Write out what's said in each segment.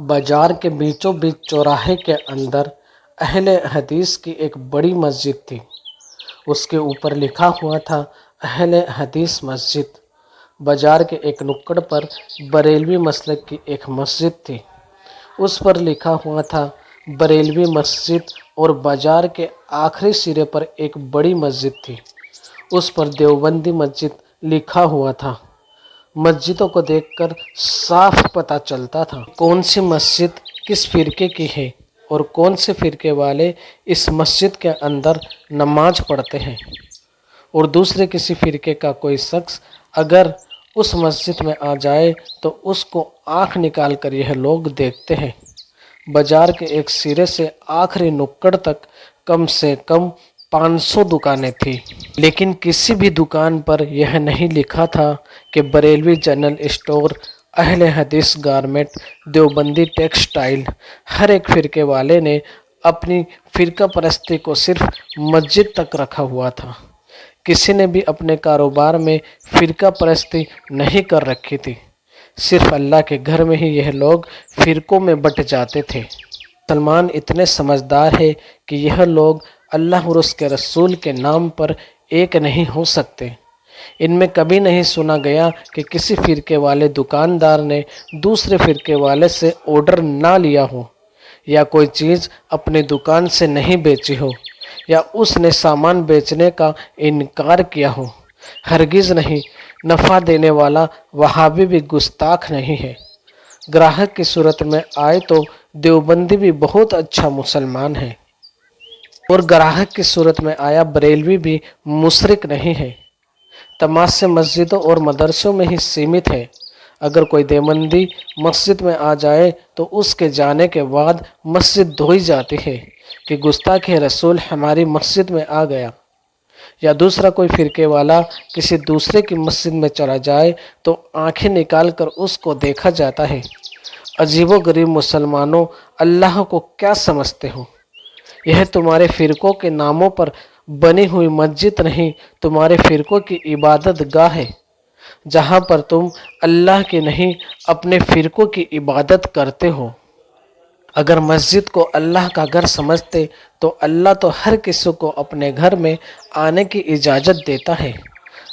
بازار کے بیچوں بیچ چوراہے کے اندر اہل حدیث کی ایک بڑی مسجد تھی۔ اس کے اوپر لکھا ہوا تھا اہل حدیث مسجد۔ بازار کے ایک نکڑ پر بریلوی مسلک کی ایک مسجد تھی، اس پر لکھا ہوا تھا بریلوی مسجد، اور بازار کے آخری سرے پر ایک بڑی مسجد تھی، اس پر دیوبندی مسجد لکھا ہوا تھا۔ مسجدوں کو دیکھ کر صاف پتہ چلتا تھا کون سی مسجد کس فرقے کی ہے اور کون سے فرقے والے اس مسجد کے اندر نماز پڑھتے ہیں، اور دوسرے کسی فرقے کا کوئی شخص اگر اس مسجد میں آ جائے تو اس کو آنکھ نکال کر یہ لوگ دیکھتے ہیں۔ بازار کے ایک سرے سے آخری نکڑ تک کم سے کم 500 دکانیں تھیں، لیکن کسی بھی دکان پر یہ نہیں لکھا تھا کہ بریلوی جنرل اسٹور، اہل حدیث گارمنٹ، دیوبندی ٹیکسٹائل۔ ہر ایک فرقے والے نے اپنی فرقہ پرستی کو صرف مسجد تک رکھا ہوا تھا، کسی نے بھی اپنے کاروبار میں فرقہ پرستی نہیں کر رکھی تھی۔ صرف اللہ کے گھر میں ہی یہ لوگ فرقوں میں بٹ جاتے تھے۔ مسلمان اتنے سمجھدار ہے کہ یہ لوگ اللہ اور اس کے رسول کے نام پر ایک نہیں ہو سکتے۔ ان میں کبھی نہیں سنا گیا کہ کسی فرقے والے دکاندار نے دوسرے فرقے والے سے آرڈر نہ لیا ہو، یا کوئی چیز اپنی دکان سے نہیں بیچی ہو، یا اس نے سامان بیچنے کا انکار کیا ہو۔ ہرگز نہیں۔ نفع دینے والا وہابی بھی گستاخ نہیں ہے۔ گراہک کی صورت میں آئے تو دیوبندی بھی بہت اچھا مسلمان ہے، اور گراہک کی صورت میں آیا بریلوی بھی مشرک نہیں ہے۔ تماشے مسجدوں اور مدرسوں میں ہی سیمت ہے۔ اگر کوئی دیوبندی مسجد میں آ جائے تو اس کے جانے کے بعد مسجد دھوئی جاتی ہے کہ گستاخ رسول ہماری مسجد میں آ گیا، یا دوسرا کوئی فرقے والا کسی دوسرے کی مسجد میں چلا جائے تو آنکھیں نکال کر اس کو دیکھا جاتا ہے۔ عجیب و غریب مسلمانوں، اللہ کو کیا سمجھتے ہو؟ یہ تمہارے فرقوں کے ناموں پر بنی ہوئی مسجد نہیں، تمہارے فرقوں کی عبادت گاہ ہے، جہاں پر تم اللہ کی نہیں اپنے فرقوں کی عبادت کرتے ہو۔ اگر مسجد کو اللہ کا گھر سمجھتے تو اللہ تو ہر کسی کو اپنے گھر میں آنے کی اجازت دیتا ہے۔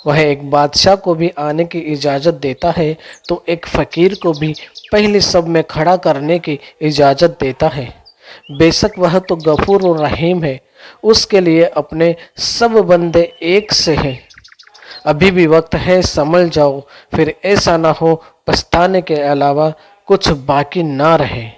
وہ ایک بادشاہ کو بھی آنے کی اجازت دیتا ہے تو ایک فقیر کو بھی پہلی صف میں کھڑا کرنے کی اجازت دیتا ہے۔ بے شک وہ تو غفور و رحیم ہے، اس کے لیے اپنے سب بندے ایک سے ہیں۔ ابھی بھی وقت ہے، سنبھل جاؤ، پھر ایسا نہ ہو پچھتانے کے علاوہ کچھ باقی نہ رہے۔